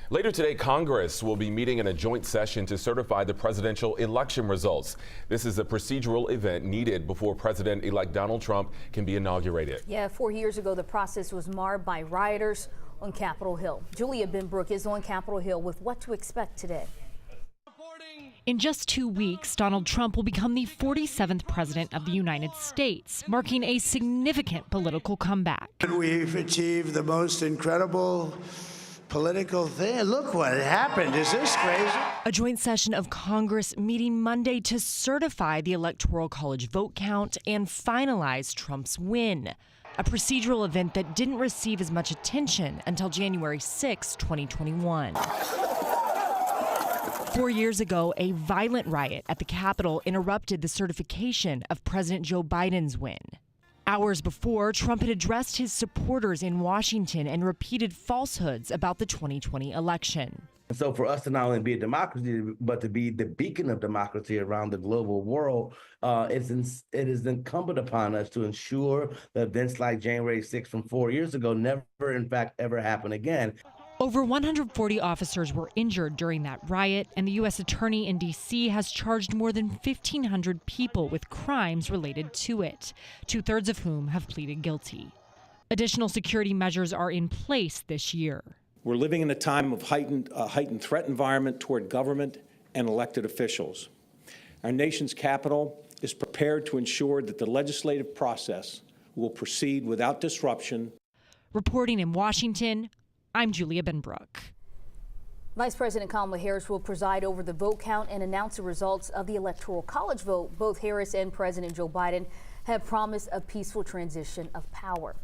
Later today, Congress will be meeting in a joint session to certify the presidential election results. This is a procedural event needed before President-elect Donald Trump can be inaugurated. Yeah, 4 years ago, the process was marred by rioters on Capitol Hill. Julia Benbrook is on Capitol Hill with what to expect today. In just 2 weeks, Donald Trump will become the 47th president of the United States, marking a significant political comeback. We've achieved the most incredible political thing. Look what happened. Is this crazy? A joint session of Congress meeting Monday to certify the Electoral College vote count and finalize Trump's win. A procedural event that didn't receive as much attention until January 6, 2021. 4 years ago, a violent riot at the Capitol interrupted the certification of President Joe Biden's win. Hours before, Trump had addressed his supporters in Washington and repeated falsehoods about the 2020 election. So for us to not only be a democracy, but to be the beacon of democracy around the global world, it is incumbent upon us to ensure that events like January 6th from 4 years ago never, in fact, ever happen again. Over 140 officers were injured during that riot, and the U.S. Attorney in D.C. has charged more than 1,500 people with crimes related to it, 2/3 of whom have pleaded guilty. Additional security measures are in place this year. We're living in a time of heightened threat environment toward government and elected officials. Our nation's capital is prepared to ensure that the legislative process will proceed without disruption. Reporting in Washington, I'm Julia Benbrook. Vice President Kamala Harris will preside over the vote count and announce the results of the Electoral College vote. Both Harris and President Joe Biden have promised a peaceful transition of power.